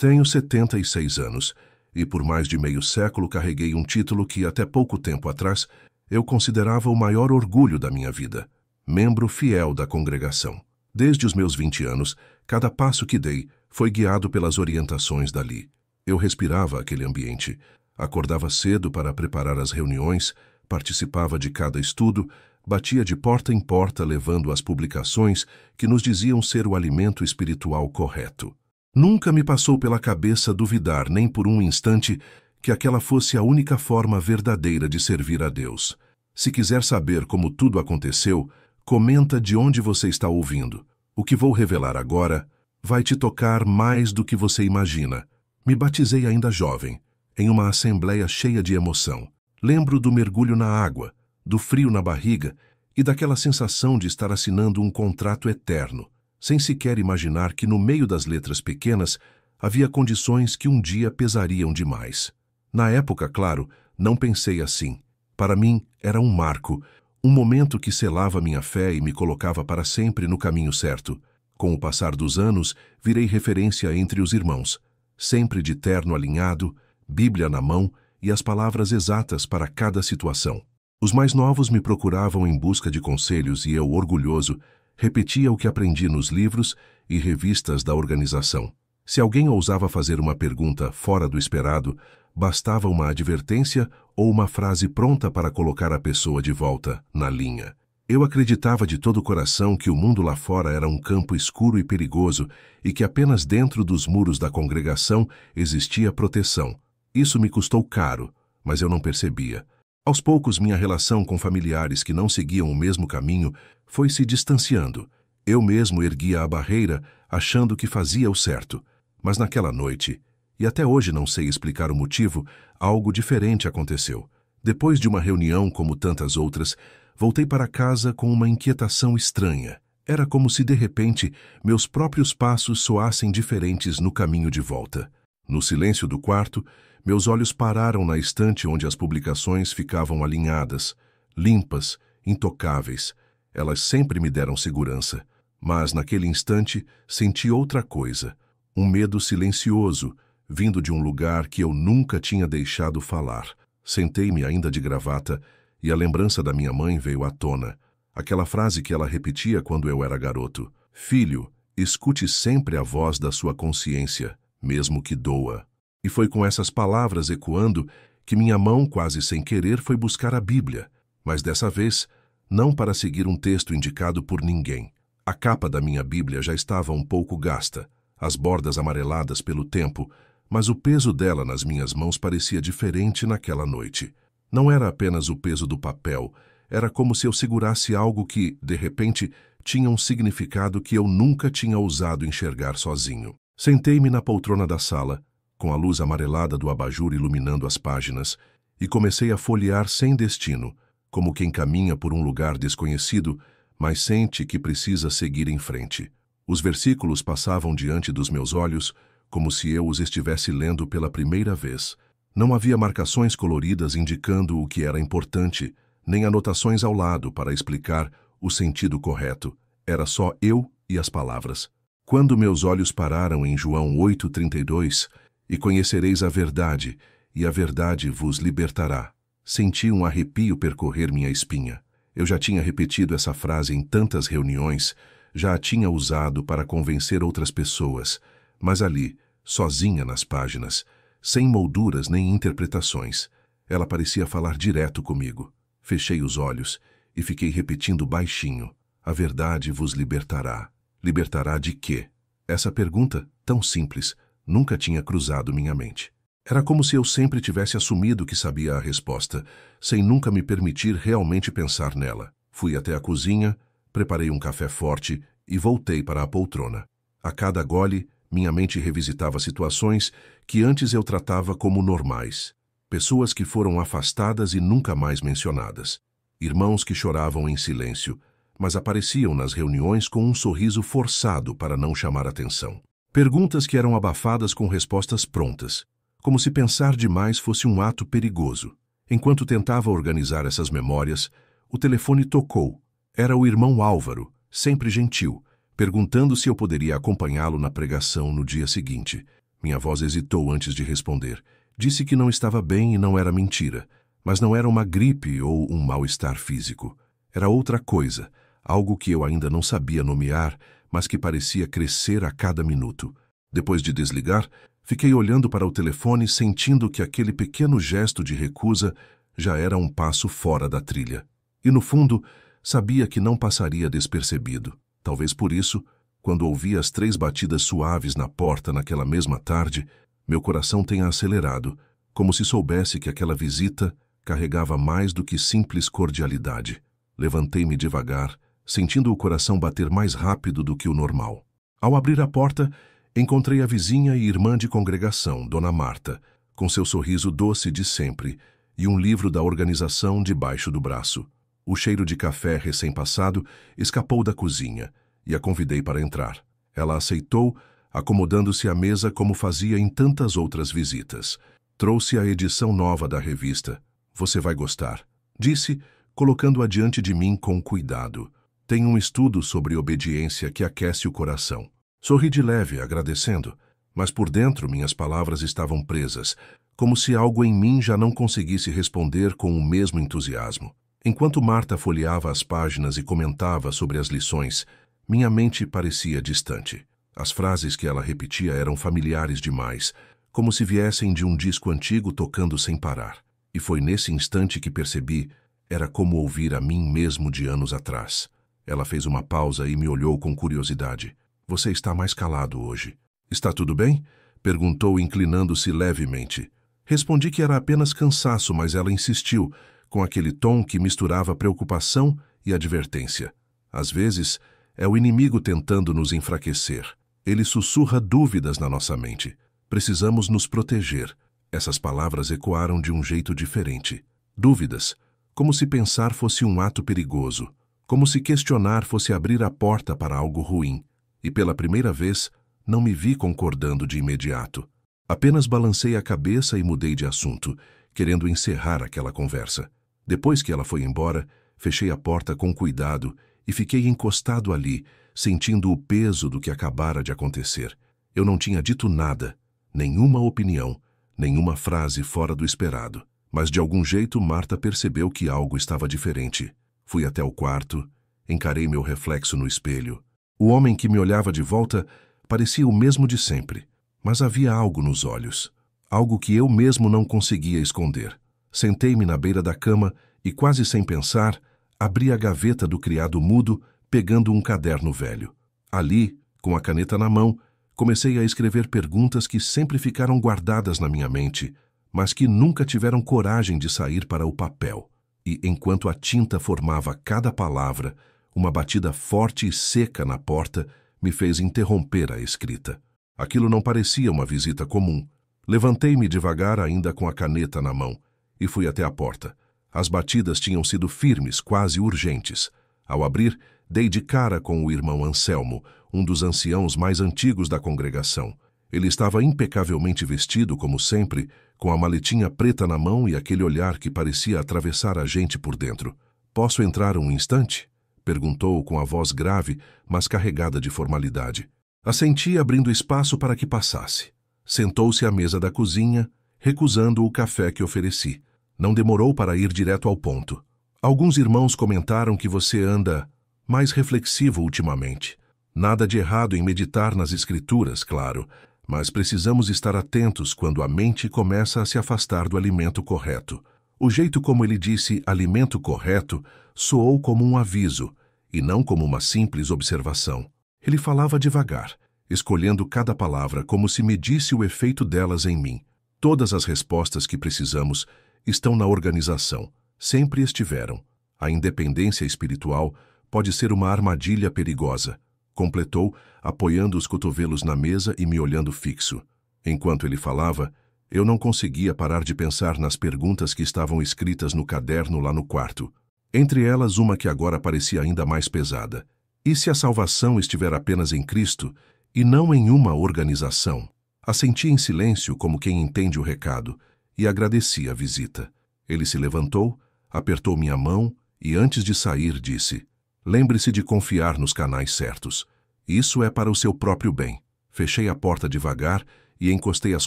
Tenho 76 anos e por mais de meio século carreguei um título que, até pouco tempo atrás, eu considerava o maior orgulho da minha vida: membro fiel da congregação. Desde os meus 20 anos, cada passo que dei foi guiado pelas orientações dali. Eu respirava aquele ambiente, acordava cedo para preparar as reuniões, participava de cada estudo, batia de porta em porta levando as publicações que nos diziam ser o alimento espiritual correto. Nunca me passou pela cabeça duvidar nem por um instante que aquela fosse a única forma verdadeira de servir a Deus. Se quiser saber como tudo aconteceu, comenta de onde você está ouvindo. O que vou revelar agora vai te tocar mais do que você imagina. Me batizei ainda jovem, em uma assembleia cheia de emoção. Lembro do mergulho na água, do frio na barriga e daquela sensação de estar assinando um contrato eterno, sem sequer imaginar que no meio das letras pequenas havia condições que um dia pesariam demais. Na época, claro, não pensei assim. Para mim, era um marco, um momento que selava minha fé e me colocava para sempre no caminho certo. Com o passar dos anos, virei referência entre os irmãos, sempre de terno alinhado, Bíblia na mão e as palavras exatas para cada situação. Os mais novos me procuravam em busca de conselhos e eu, orgulhoso, repetia o que aprendi nos livros e revistas da organização. Se alguém ousava fazer uma pergunta fora do esperado, bastava uma advertência ou uma frase pronta para colocar a pessoa de volta na linha. Eu acreditava de todo o coração que o mundo lá fora era um campo escuro e perigoso e que apenas dentro dos muros da congregação existia proteção. Isso me custou caro, mas eu não percebia. Aos poucos, minha relação com familiares que não seguiam o mesmo caminho foi se distanciando. Eu mesmo erguia a barreira, achando que fazia o certo. Mas naquela noite, e até hoje não sei explicar o motivo, algo diferente aconteceu. Depois de uma reunião como tantas outras, voltei para casa com uma inquietação estranha. Era como se, de repente, meus próprios passos soassem diferentes no caminho de volta. No silêncio do quarto, meus olhos pararam na estante onde as publicações ficavam alinhadas, limpas, intocáveis. Elas sempre me deram segurança. Mas, naquele instante, senti outra coisa. Um medo silencioso, vindo de um lugar que eu nunca tinha deixado falar. Sentei-me ainda de gravata e a lembrança da minha mãe veio à tona. Aquela frase que ela repetia quando eu era garoto: "Filho, escute sempre a voz da sua consciência, mesmo que doa." E foi com essas palavras ecoando que minha mão, quase sem querer, foi buscar a Bíblia. Mas dessa vez, não para seguir um texto indicado por ninguém. A capa da minha Bíblia já estava um pouco gasta, as bordas amareladas pelo tempo, mas o peso dela nas minhas mãos parecia diferente naquela noite. Não era apenas o peso do papel, era como se eu segurasse algo que, de repente, tinha um significado que eu nunca tinha ousado enxergar sozinho. Sentei-me na poltrona da sala, com a luz amarelada do abajur iluminando as páginas, e comecei a folhear sem destino, como quem caminha por um lugar desconhecido, mas sente que precisa seguir em frente. Os versículos passavam diante dos meus olhos, como se eu os estivesse lendo pela primeira vez. Não havia marcações coloridas indicando o que era importante, nem anotações ao lado para explicar o sentido correto. Era só eu e as palavras. Quando meus olhos pararam em João 8,32, "E conhecereis a verdade, e a verdade vos libertará", senti um arrepio percorrer minha espinha. Eu já tinha repetido essa frase em tantas reuniões, já a tinha usado para convencer outras pessoas, mas ali, sozinha nas páginas, sem molduras nem interpretações, ela parecia falar direto comigo. Fechei os olhos e fiquei repetindo baixinho: "A verdade vos libertará." Libertará de quê? Essa pergunta, tão simples, nunca tinha cruzado minha mente. Era como se eu sempre tivesse assumido que sabia a resposta, sem nunca me permitir realmente pensar nela. Fui até a cozinha, preparei um café forte e voltei para a poltrona. A cada gole, minha mente revisitava situações que antes eu tratava como normais. Pessoas que foram afastadas e nunca mais mencionadas. Irmãos que choravam em silêncio, mas apareciam nas reuniões com um sorriso forçado para não chamar atenção. Perguntas que eram abafadas com respostas prontas, como se pensar demais fosse um ato perigoso. Enquanto tentava organizar essas memórias, o telefone tocou. Era o irmão Álvaro, sempre gentil, perguntando se eu poderia acompanhá-lo na pregação no dia seguinte. Minha voz hesitou antes de responder. Disse que não estava bem e não era mentira, mas não era uma gripe ou um mal-estar físico. Era outra coisa, algo que eu ainda não sabia nomear, mas que parecia crescer a cada minuto. Depois de desligar, fiquei olhando para o telefone, sentindo que aquele pequeno gesto de recusa já era um passo fora da trilha. E no fundo, sabia que não passaria despercebido. Talvez por isso, quando ouvi as 3 batidas suaves na porta naquela mesma tarde, meu coração tenha acelerado, como se soubesse que aquela visita carregava mais do que simples cordialidade. Levantei-me devagar, sentindo o coração bater mais rápido do que o normal. Ao abrir a porta, encontrei a vizinha e irmã de congregação, Dona Marta, com seu sorriso doce de sempre e um livro da organização debaixo do braço. O cheiro de café recém-passado escapou da cozinha e a convidei para entrar. Ela aceitou, acomodando-se à mesa como fazia em tantas outras visitas. Trouxe a edição nova da revista. Você vai gostar, disse, colocando-a diante de mim com cuidado. Tem um estudo sobre obediência que aquece o coração. Sorri de leve, agradecendo, mas por dentro minhas palavras estavam presas, como se algo em mim já não conseguisse responder com o mesmo entusiasmo. Enquanto Marta folheava as páginas e comentava sobre as lições, minha mente parecia distante. As frases que ela repetia eram familiares demais, como se viessem de um disco antigo tocando sem parar. E foi nesse instante que percebi, era como ouvir a mim mesmo de anos atrás. Ela fez uma pausa e me olhou com curiosidade. Você está mais calado hoje. Está tudo bem? Perguntou, inclinando-se levemente. Respondi que era apenas cansaço, mas ela insistiu, com aquele tom que misturava preocupação e advertência. Às vezes, é o inimigo tentando nos enfraquecer. Ele sussurra dúvidas na nossa mente. Precisamos nos proteger. Essas palavras ecoaram de um jeito diferente. Dúvidas, como se pensar fosse um ato perigoso, como se questionar fosse abrir a porta para algo ruim. E pela primeira vez, não me vi concordando de imediato. Apenas balancei a cabeça e mudei de assunto, querendo encerrar aquela conversa. Depois que ela foi embora, fechei a porta com cuidado e fiquei encostado ali, sentindo o peso do que acabara de acontecer. Eu não tinha dito nada, nenhuma opinião, nenhuma frase fora do esperado. Mas de algum jeito Marta percebeu que algo estava diferente. Fui até o quarto, encarei meu reflexo no espelho. O homem que me olhava de volta parecia o mesmo de sempre, mas havia algo nos olhos, algo que eu mesmo não conseguia esconder. Sentei-me na beira da cama e, quase sem pensar, abri a gaveta do criado mudo, pegando um caderno velho. Ali, com a caneta na mão, comecei a escrever perguntas que sempre ficaram guardadas na minha mente, mas que nunca tiveram coragem de sair para o papel. E, enquanto a tinta formava cada palavra, uma batida forte e seca na porta me fez interromper a escrita. Aquilo não parecia uma visita comum. Levantei-me devagar, ainda com a caneta na mão, e fui até a porta. As batidas tinham sido firmes, quase urgentes. Ao abrir, dei de cara com o irmão Anselmo, um dos anciãos mais antigos da congregação. Ele estava impecavelmente vestido, como sempre, com a maletinha preta na mão e aquele olhar que parecia atravessar a gente por dentro. "Posso entrar um instante?" perguntou com a voz grave, mas carregada de formalidade. Assenti, abrindo espaço para que passasse. Sentou-se à mesa da cozinha, recusando o café que ofereci. Não demorou para ir direto ao ponto. "Alguns irmãos comentaram que você anda mais reflexivo ultimamente. Nada de errado em meditar nas escrituras, claro, mas precisamos estar atentos quando a mente começa a se afastar do alimento correto." O jeito como ele disse "alimento correto" soou como um aviso, e não como uma simples observação. Ele falava devagar, escolhendo cada palavra como se medisse o efeito delas em mim. "Todas as respostas que precisamos estão na organização, sempre estiveram. A independência espiritual pode ser uma armadilha perigosa", completou, apoiando os cotovelos na mesa e me olhando fixo. Enquanto ele falava, eu não conseguia parar de pensar nas perguntas que estavam escritas no caderno lá no quarto. Entre elas, uma que agora parecia ainda mais pesada. E se a salvação estiver apenas em Cristo e não em uma organização? Assenti em silêncio, como quem entende o recado, e agradeci a visita. Ele se levantou, apertou minha mão e, antes de sair, disse: "Lembre-se de confiar nos canais certos. Isso é para o seu próprio bem." Fechei a porta devagar e encostei as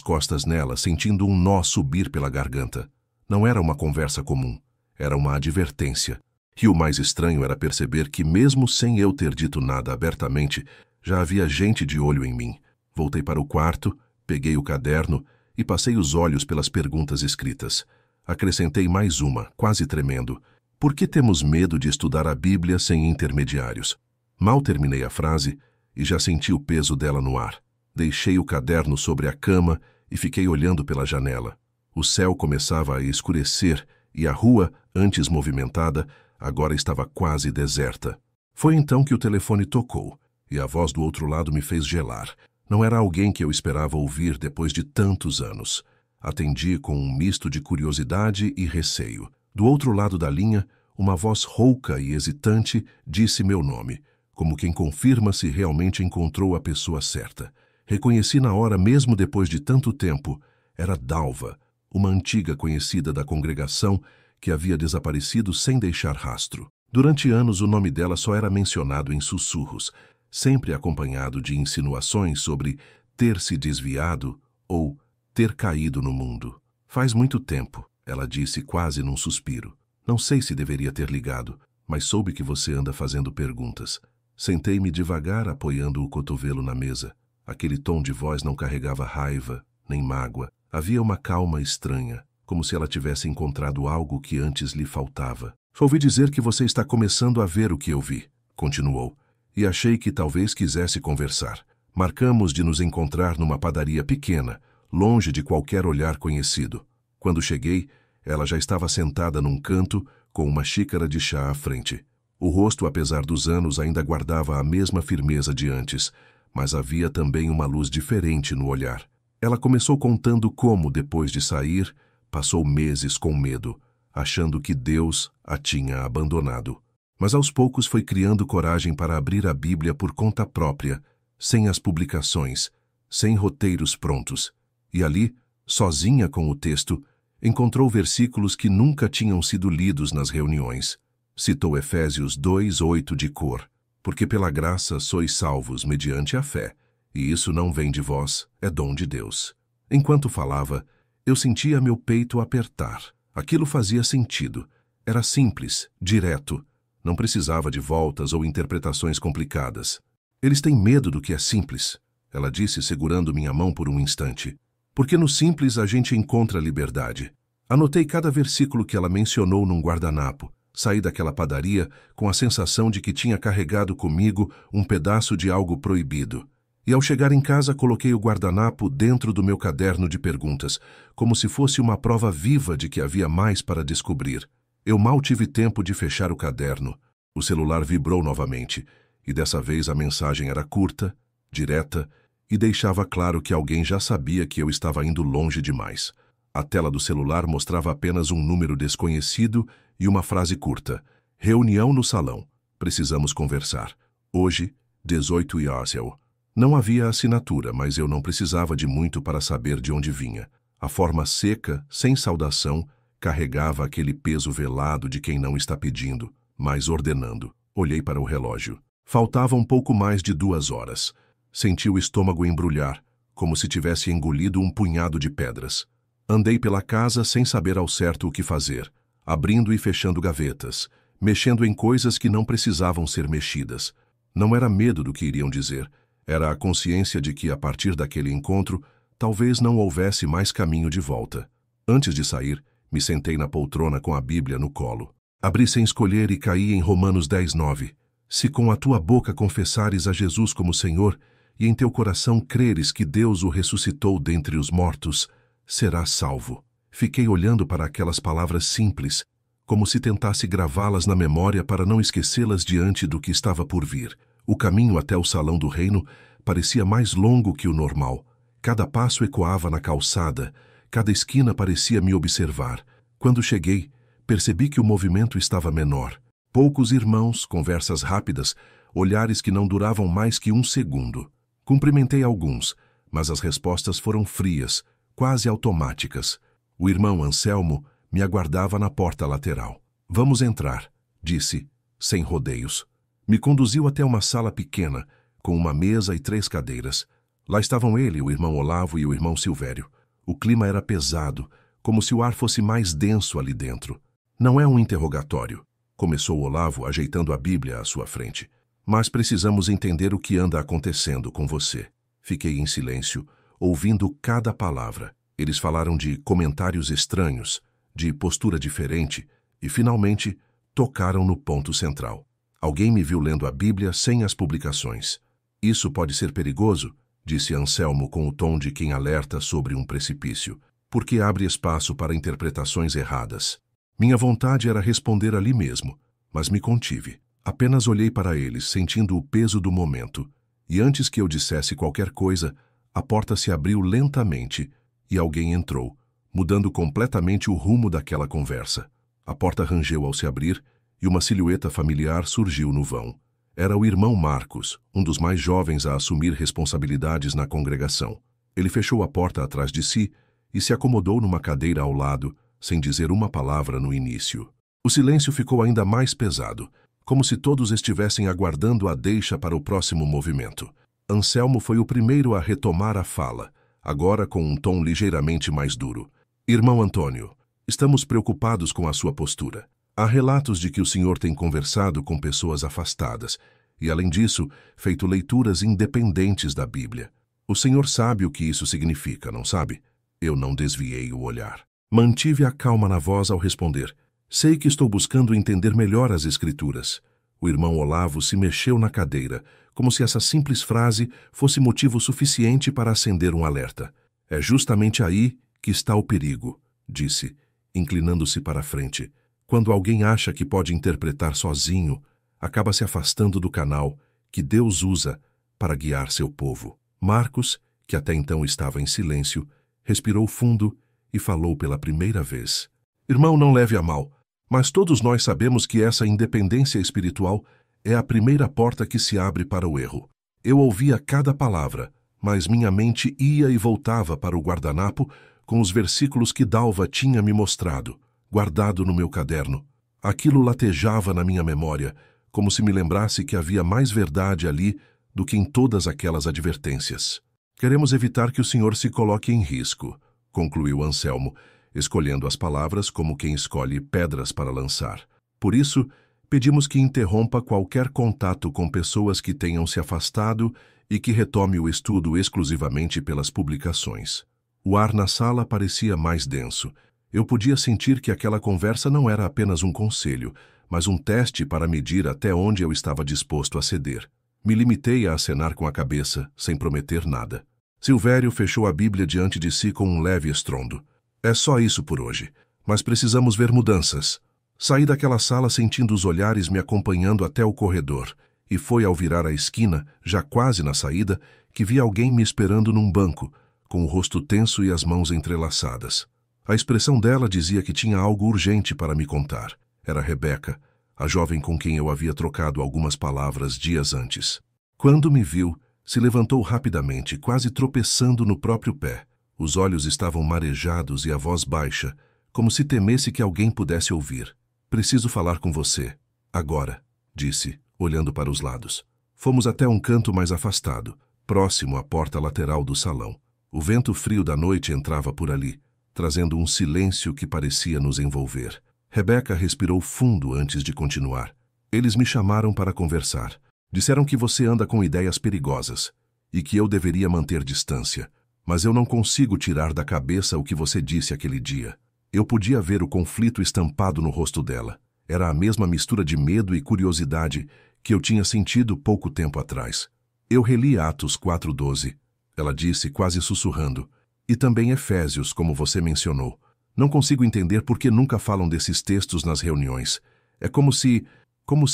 costas nela, sentindo um nó subir pela garganta. Não era uma conversa comum, era uma advertência. E o mais estranho era perceber que, mesmo sem eu ter dito nada abertamente, já havia gente de olho em mim. Voltei para o quarto, peguei o caderno e passei os olhos pelas perguntas escritas. Acrescentei mais uma, quase tremendo. Por que temos medo de estudar a Bíblia sem intermediários? Mal terminei a frase e já senti o peso dela no ar. Deixei o caderno sobre a cama e fiquei olhando pela janela. O céu começava a escurecer e a rua, antes movimentada, agora estava quase deserta. Foi então que o telefone tocou e a voz do outro lado me fez gelar. Não era alguém que eu esperava ouvir depois de tantos anos. Atendi com um misto de curiosidade e receio. Do outro lado da linha, uma voz rouca e hesitante disse meu nome, como quem confirma se realmente encontrou a pessoa certa. Reconheci na hora, mesmo depois de tanto tempo. Era Dalva, uma antiga conhecida da congregação que havia desaparecido sem deixar rastro. Durante anos o nome dela só era mencionado em sussurros, sempre acompanhado de insinuações sobre ter se desviado ou ter caído no mundo. Faz muito tempo, ela disse quase num suspiro. Não sei se deveria ter ligado, mas soube que você anda fazendo perguntas. Sentei-me devagar, apoiando o cotovelo na mesa. Aquele tom de voz não carregava raiva, nem mágoa. Havia uma calma estranha, como se ela tivesse encontrado algo que antes lhe faltava. Ouvi dizer que você está começando a ver o que eu vi, continuou, e achei que talvez quisesse conversar. Marcamos de nos encontrar numa padaria pequena, longe de qualquer olhar conhecido. Quando cheguei, ela já estava sentada num canto, com uma xícara de chá à frente. O rosto, apesar dos anos, ainda guardava a mesma firmeza de antes, mas havia também uma luz diferente no olhar. Ela começou contando como, depois de sair, passou meses com medo, achando que Deus a tinha abandonado. Mas aos poucos foi criando coragem para abrir a Bíblia por conta própria, sem as publicações, sem roteiros prontos. E ali, sozinha com o texto, encontrou versículos que nunca tinham sido lidos nas reuniões. Citou Efésios 2:8 de cor. Porque pela graça sois salvos mediante a fé, e isso não vem de vós, é dom de Deus. Enquanto falava, eu sentia meu peito apertar. Aquilo fazia sentido. Era simples, direto. Não precisava de voltas ou interpretações complicadas. Eles têm medo do que é simples, ela disse segurando minha mão por um instante. Porque no simples a gente encontra liberdade. Anotei cada versículo que ela mencionou num guardanapo. Saí daquela padaria com a sensação de que tinha carregado comigo um pedaço de algo proibido. E ao chegar em casa coloquei o guardanapo dentro do meu caderno de perguntas, como se fosse uma prova viva de que havia mais para descobrir. Eu mal tive tempo de fechar o caderno. O celular vibrou novamente, e dessa vez a mensagem era curta, direta, e deixava claro que alguém já sabia que eu estava indo longe demais. A tela do celular mostrava apenas um número desconhecido e uma frase curta. Reunião no salão. Precisamos conversar. Hoje, 18 Yarsel. Não havia assinatura, mas eu não precisava de muito para saber de onde vinha. A forma seca, sem saudação, carregava aquele peso velado de quem não está pedindo, mas ordenando. Olhei para o relógio. Faltava um pouco mais de 2 horas. Senti o estômago embrulhar, como se tivesse engolido um punhado de pedras. Andei pela casa sem saber ao certo o que fazer, abrindo e fechando gavetas, mexendo em coisas que não precisavam ser mexidas. Não era medo do que iriam dizer, era a consciência de que, a partir daquele encontro, talvez não houvesse mais caminho de volta. Antes de sair, me sentei na poltrona com a Bíblia no colo. Abri sem escolher e caí em Romanos 10:9. Se com a tua boca confessares a Jesus como Senhor e em teu coração creres que Deus o ressuscitou dentre os mortos, serás salvo. Fiquei olhando para aquelas palavras simples, como se tentasse gravá-las na memória para não esquecê-las diante do que estava por vir. O caminho até o salão do reino parecia mais longo que o normal. Cada passo ecoava na calçada, cada esquina parecia me observar. Quando cheguei, percebi que o movimento estava menor. Poucos irmãos, conversas rápidas, olhares que não duravam mais que 1 segundo. Cumprimentei alguns, mas as respostas foram frias, quase automáticas. O irmão Anselmo me aguardava na porta lateral. Vamos entrar, disse, sem rodeios. Me conduziu até uma sala pequena, com uma mesa e 3 cadeiras. Lá estavam ele, o irmão Olavo e o irmão Silvério. O clima era pesado, como se o ar fosse mais denso ali dentro. Não é um interrogatório, começou Olavo ajeitando a Bíblia à sua frente. Mas precisamos entender o que anda acontecendo com você. Fiquei em silêncio, ouvindo cada palavra. Eles falaram de comentários estranhos, de postura diferente e, finalmente, tocaram no ponto central. Alguém me viu lendo a Bíblia sem as publicações. Isso pode ser perigoso, disse Anselmo com o tom de quem alerta sobre um precipício, porque abre espaço para interpretações erradas. Minha vontade era responder ali mesmo, mas me contive. Apenas olhei para eles, sentindo o peso do momento, e antes que eu dissesse qualquer coisa, a porta se abriu lentamente e alguém entrou, mudando completamente o rumo daquela conversa. A porta rangeu ao se abrir e uma silhueta familiar surgiu no vão. Era o irmão Marcos, um dos mais jovens a assumir responsabilidades na congregação. Ele fechou a porta atrás de si e se acomodou numa cadeira ao lado, sem dizer uma palavra no início. O silêncio ficou ainda mais pesado, como se todos estivessem aguardando a deixa para o próximo movimento. Anselmo foi o primeiro a retomar a fala, agora com um tom ligeiramente mais duro. Irmão Antônio, estamos preocupados com a sua postura. Há relatos de que o senhor tem conversado com pessoas afastadas e, além disso, feito leituras independentes da Bíblia. O senhor sabe o que isso significa, não sabe? Eu não desviei o olhar. Mantive a calma na voz ao responder. Sei que estou buscando entender melhor as Escrituras. O irmão Olavo se mexeu na cadeira, como se essa simples frase fosse motivo suficiente para acender um alerta. É justamente aí que está o perigo, disse, inclinando-se para a frente. Quando alguém acha que pode interpretar sozinho, acaba se afastando do canal que Deus usa para guiar seu povo. Marcos, que até então estava em silêncio, respirou fundo e falou pela primeira vez. Irmão, não leve a mal, mas todos nós sabemos que essa independência espiritual é a primeira porta que se abre para o erro. Eu ouvia cada palavra, mas minha mente ia e voltava para o guardanapo com os versículos que Dalva tinha me mostrado, guardado no meu caderno. Aquilo latejava na minha memória, como se me lembrasse que havia mais verdade ali do que em todas aquelas advertências. Queremos evitar que o senhor se coloque em risco, concluiu Anselmo, escolhendo as palavras como quem escolhe pedras para lançar. Por isso, pedimos que interrompa qualquer contato com pessoas que tenham se afastado e que retome o estudo exclusivamente pelas publicações. O ar na sala parecia mais denso. Eu podia sentir que aquela conversa não era apenas um conselho, mas um teste para medir até onde eu estava disposto a ceder. Me limitei a acenar com a cabeça, sem prometer nada. Silvério fechou a Bíblia diante de si com um leve estrondo. É só isso por hoje, mas precisamos ver mudanças. Saí daquela sala sentindo os olhares me acompanhando até o corredor, e foi ao virar a esquina, já quase na saída, que vi alguém me esperando num banco, com o rosto tenso e as mãos entrelaçadas. A expressão dela dizia que tinha algo urgente para me contar. Era Rebeca, a jovem com quem eu havia trocado algumas palavras dias antes. Quando me viu, se levantou rapidamente, quase tropeçando no próprio pé. Os olhos estavam marejados e a voz baixa, como se temesse que alguém pudesse ouvir. Preciso falar com você. Agora, disse, olhando para os lados. Fomos até um canto mais afastado, próximo à porta lateral do salão. O vento frio da noite entrava por ali, trazendo um silêncio que parecia nos envolver. Rebeca respirou fundo antes de continuar. Eles me chamaram para conversar. Disseram que você anda com ideias perigosas e que eu deveria manter distância. Mas eu não consigo tirar da cabeça o que você disse aquele dia. Eu podia ver o conflito estampado no rosto dela. Era a mesma mistura de medo e curiosidade que eu tinha sentido pouco tempo atrás. Eu reli Atos 4:12. Ela disse, quase sussurrando. E também Efésios, como você mencionou. Não consigo entender por que nunca falam desses textos nas reuniões. É como se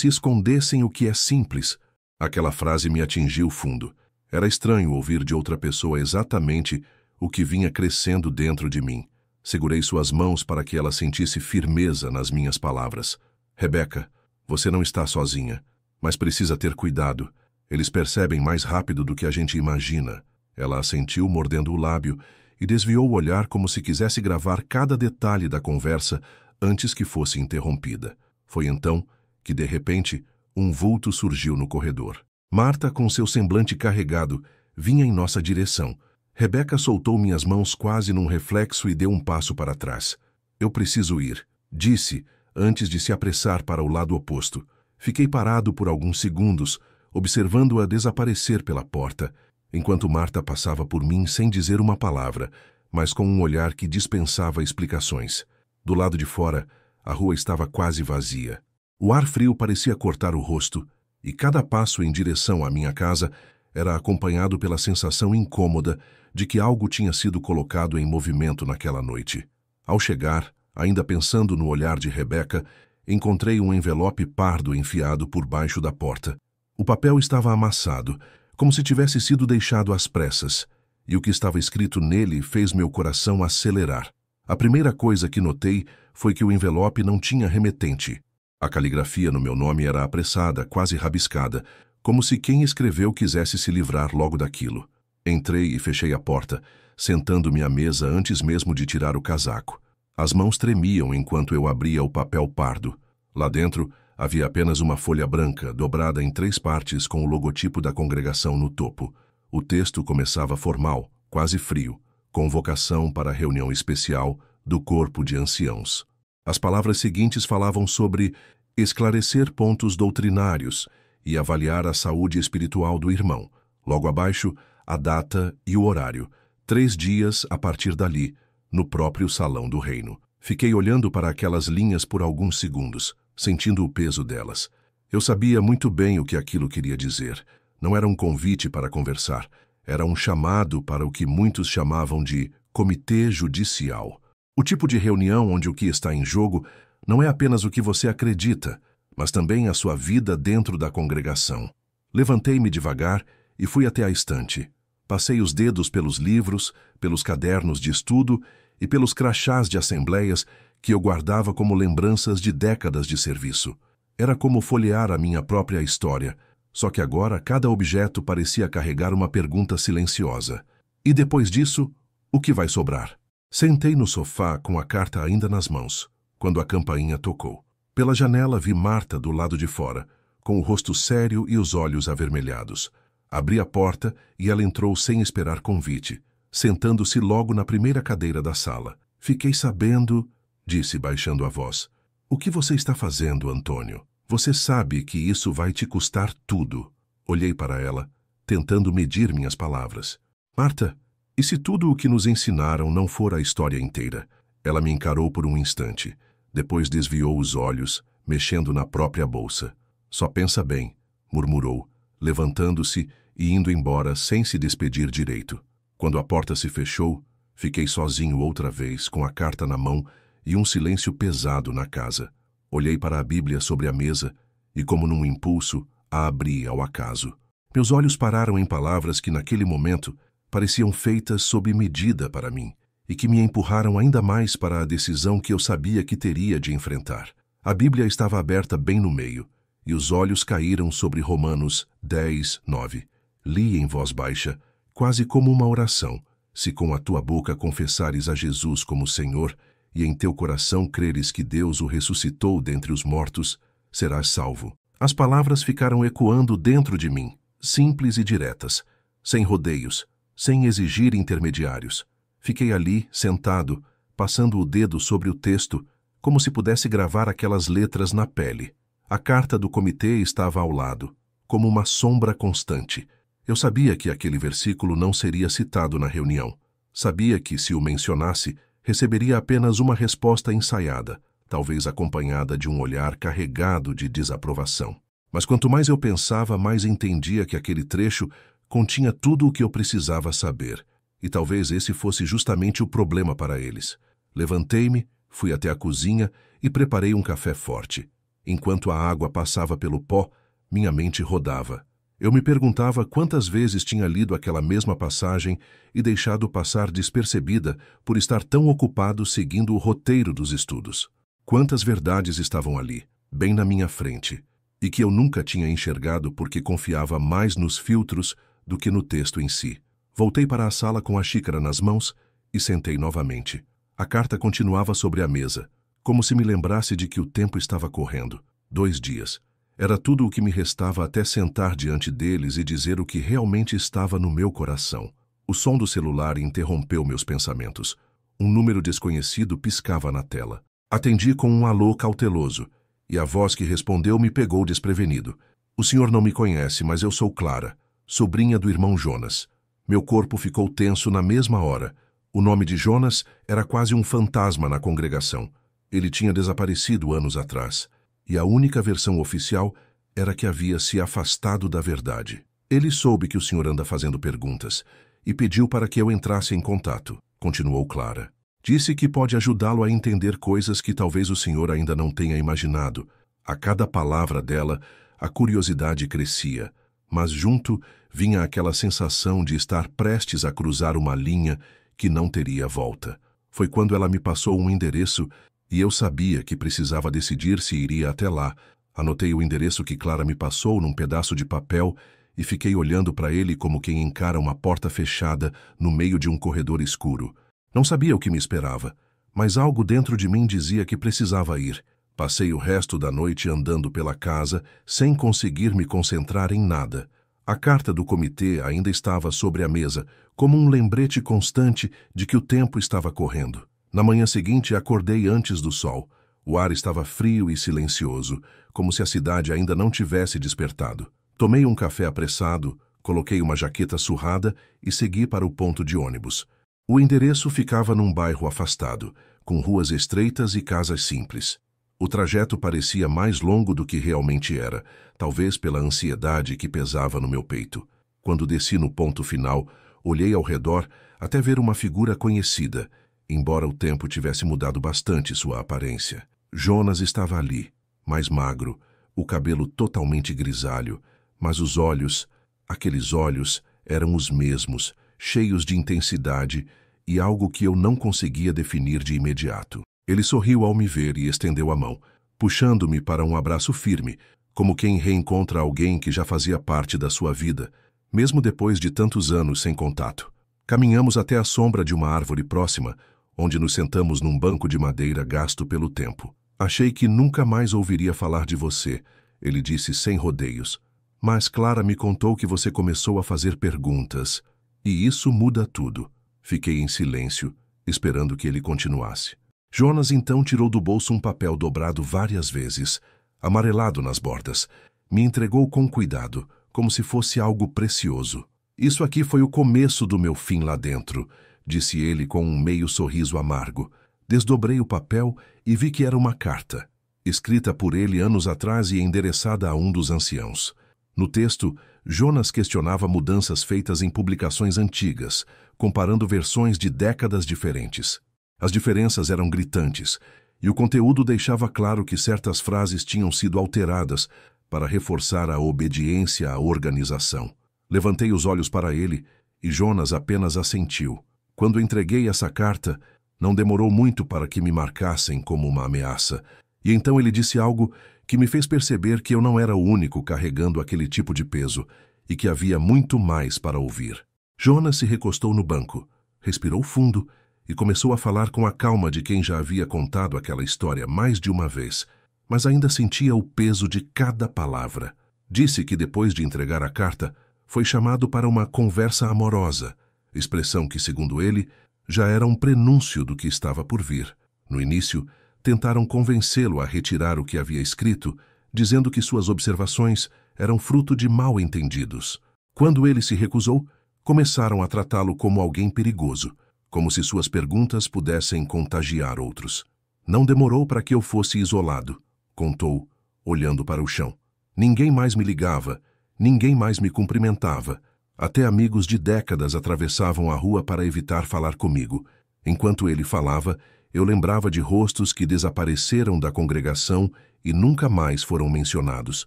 escondessem o que é simples. Aquela frase me atingiu fundo. Era estranho ouvir de outra pessoa exatamente o que vinha crescendo dentro de mim. Segurei suas mãos para que ela sentisse firmeza nas minhas palavras. Rebeca, você não está sozinha, mas precisa ter cuidado. Eles percebem mais rápido do que a gente imagina. Ela assentiu, mordendo o lábio, e desviou o olhar como se quisesse gravar cada detalhe da conversa antes que fosse interrompida. Foi então que, de repente, um vulto surgiu no corredor. Marta, com seu semblante carregado, vinha em nossa direção. Rebeca soltou minhas mãos quase num reflexo e deu um passo para trás. Eu preciso ir, disse, antes de se apressar para o lado oposto. Fiquei parado por alguns segundos, observando-a desaparecer pela porta, enquanto Marta passava por mim sem dizer uma palavra, mas com um olhar que dispensava explicações. Do lado de fora, a rua estava quase vazia. O ar frio parecia cortar o rosto, e cada passo em direção à minha casa era acompanhado pela sensação incômoda de que algo tinha sido colocado em movimento naquela noite. Ao chegar, ainda pensando no olhar de Rebeca, encontrei um envelope pardo enfiado por baixo da porta. O papel estava amassado, como se tivesse sido deixado às pressas, e o que estava escrito nele fez meu coração acelerar. A primeira coisa que notei foi que o envelope não tinha remetente. A caligrafia no meu nome era apressada, quase rabiscada, como se quem escreveu quisesse se livrar logo daquilo. Entrei e fechei a porta, sentando-me à mesa antes mesmo de tirar o casaco. As mãos tremiam enquanto eu abria o papel pardo. Lá dentro havia apenas uma folha branca, dobrada em 3 partes com o logotipo da congregação no topo. O texto começava formal, quase frio, convocação para a reunião especial do Corpo de Anciãos. As palavras seguintes falavam sobre esclarecer pontos doutrinários e avaliar a saúde espiritual do irmão. Logo abaixo, a data e o horário, 3 dias a partir dali, no próprio salão do reino. Fiquei olhando para aquelas linhas por alguns segundos, sentindo o peso delas. Eu sabia muito bem o que aquilo queria dizer. Não era um convite para conversar, era um chamado para o que muitos chamavam de comitê judicial. O tipo de reunião onde o que está em jogo não é apenas o que você acredita, mas também a sua vida dentro da congregação. Levantei-me devagar e fui até a estante. Passei os dedos pelos livros, pelos cadernos de estudo e pelos crachás de assembleias que eu guardava como lembranças de décadas de serviço. Era como folhear a minha própria história, só que agora cada objeto parecia carregar uma pergunta silenciosa. E depois disso, o que vai sobrar? Sentei no sofá com a carta ainda nas mãos, quando a campainha tocou. Pela janela vi Marta do lado de fora, com o rosto sério e os olhos avermelhados. Abri a porta e ela entrou sem esperar convite, sentando-se logo na primeira cadeira da sala. Fiquei sabendo, disse baixando a voz. O que você está fazendo, Antônio? Você sabe que isso vai te custar tudo. Olhei para ela, tentando medir minhas palavras. Marta, e se tudo o que nos ensinaram não for a história inteira? Ela me encarou por um instante. Depois desviou os olhos, mexendo na própria bolsa. Só pensa bem, murmurou, levantando-se e indo embora sem se despedir direito. Quando a porta se fechou, fiquei sozinho outra vez, com a carta na mão e um silêncio pesado na casa. Olhei para a Bíblia sobre a mesa e, como num impulso, a abri ao acaso. Meus olhos pararam em palavras que, naquele momento, pareciam feitas sob medida para mim e que me empurraram ainda mais para a decisão que eu sabia que teria de enfrentar. A Bíblia estava aberta bem no meio e os olhos caíram sobre Romanos 10, 9. Li em voz baixa, quase como uma oração. Se com a tua boca confessares a Jesus como Senhor e em teu coração creres que Deus o ressuscitou dentre os mortos, serás salvo. As palavras ficaram ecoando dentro de mim, simples e diretas, sem rodeios, sem exigir intermediários. Fiquei ali, sentado, passando o dedo sobre o texto, como se pudesse gravar aquelas letras na pele. A carta do comitê estava ao lado, como uma sombra constante. Eu sabia que aquele versículo não seria citado na reunião. Sabia que, se o mencionasse, receberia apenas uma resposta ensaiada, talvez acompanhada de um olhar carregado de desaprovação. Mas quanto mais eu pensava, mais entendia que aquele trecho continha tudo o que eu precisava saber. E talvez esse fosse justamente o problema para eles. Levantei-me, fui até a cozinha e preparei um café forte. Enquanto a água passava pelo pó, minha mente rodava. Eu me perguntava quantas vezes tinha lido aquela mesma passagem e deixado passar despercebida por estar tão ocupado seguindo o roteiro dos estudos. Quantas verdades estavam ali, bem na minha frente, e que eu nunca tinha enxergado porque confiava mais nos filtros do que no texto em si. Voltei para a sala com a xícara nas mãos e sentei novamente. A carta continuava sobre a mesa, como se me lembrasse de que o tempo estava correndo. 2 dias. Era tudo o que me restava até sentar diante deles e dizer o que realmente estava no meu coração. O som do celular interrompeu meus pensamentos. Um número desconhecido piscava na tela. Atendi com um alô cauteloso, e a voz que respondeu me pegou desprevenido. O senhor não me conhece, mas eu sou Clara, sobrinha do irmão Jonas. Meu corpo ficou tenso na mesma hora. O nome de Jonas era quase um fantasma na congregação. Ele tinha desaparecido anos atrás, e a única versão oficial era que havia se afastado da verdade. Ele soube que o senhor anda fazendo perguntas e pediu para que eu entrasse em contato, continuou Clara. Disse que pode ajudá-lo a entender coisas que talvez o senhor ainda não tenha imaginado. A cada palavra dela, a curiosidade crescia, mas junto vinha aquela sensação de estar prestes a cruzar uma linha que não teria volta. Foi quando ela me passou um endereço e eu sabia que precisava decidir se iria até lá. Anotei o endereço que Clara me passou num pedaço de papel e fiquei olhando para ele como quem encara uma porta fechada no meio de um corredor escuro. Não sabia o que me esperava, mas algo dentro de mim dizia que precisava ir. Passei o resto da noite andando pela casa, sem conseguir me concentrar em nada. A carta do comitê ainda estava sobre a mesa, como um lembrete constante de que o tempo estava correndo. Na manhã seguinte, acordei antes do sol. O ar estava frio e silencioso, como se a cidade ainda não tivesse despertado. Tomei um café apressado, coloquei uma jaqueta surrada e segui para o ponto de ônibus. O endereço ficava num bairro afastado, com ruas estreitas e casas simples. O trajeto parecia mais longo do que realmente era, talvez pela ansiedade que pesava no meu peito. Quando desci no ponto final, olhei ao redor até ver uma figura conhecida, embora o tempo tivesse mudado bastante sua aparência. Jonas estava ali, mais magro, o cabelo totalmente grisalho, mas os olhos, aqueles olhos, eram os mesmos, cheios de intensidade e algo que eu não conseguia definir de imediato. Ele sorriu ao me ver e estendeu a mão, puxando-me para um abraço firme, como quem reencontra alguém que já fazia parte da sua vida, mesmo depois de tantos anos sem contato. Caminhamos até a sombra de uma árvore próxima, onde nos sentamos num banco de madeira gasto pelo tempo. Achei que nunca mais ouviria falar de você, ele disse sem rodeios. Mas Clara me contou que você começou a fazer perguntas, e isso muda tudo. Fiquei em silêncio, esperando que ele continuasse. Jonas então tirou do bolso um papel dobrado várias vezes, amarelado nas bordas. Me entregou com cuidado, como se fosse algo precioso. Isso aqui foi o começo do meu fim lá dentro, disse ele com um meio sorriso amargo. Desdobrei o papel e vi que era uma carta, escrita por ele anos atrás e endereçada a um dos anciãos. No texto, Jonas questionava mudanças feitas em publicações antigas, comparando versões de décadas diferentes. As diferenças eram gritantes, e o conteúdo deixava claro que certas frases tinham sido alteradas para reforçar a obediência à organização. Levantei os olhos para ele e Jonas apenas assentiu. Quando entreguei essa carta, não demorou muito para que me marcassem como uma ameaça, e então ele disse algo que me fez perceber que eu não era o único carregando aquele tipo de peso e que havia muito mais para ouvir. Jonas se recostou no banco, respirou fundo e começou a falar com a calma de quem já havia contado aquela história mais de uma vez, mas ainda sentia o peso de cada palavra. Disse que depois de entregar a carta, foi chamado para uma conversa amorosa, expressão que, segundo ele, já era um prenúncio do que estava por vir. No início, tentaram convencê-lo a retirar o que havia escrito, dizendo que suas observações eram fruto de mal-entendidos. Quando ele se recusou, começaram a tratá-lo como alguém perigoso, como se suas perguntas pudessem contagiar outros. Não demorou para que eu fosse isolado, contou, olhando para o chão. Ninguém mais me ligava, ninguém mais me cumprimentava. Até amigos de décadas atravessavam a rua para evitar falar comigo. Enquanto ele falava, eu lembrava de rostos que desapareceram da congregação e nunca mais foram mencionados.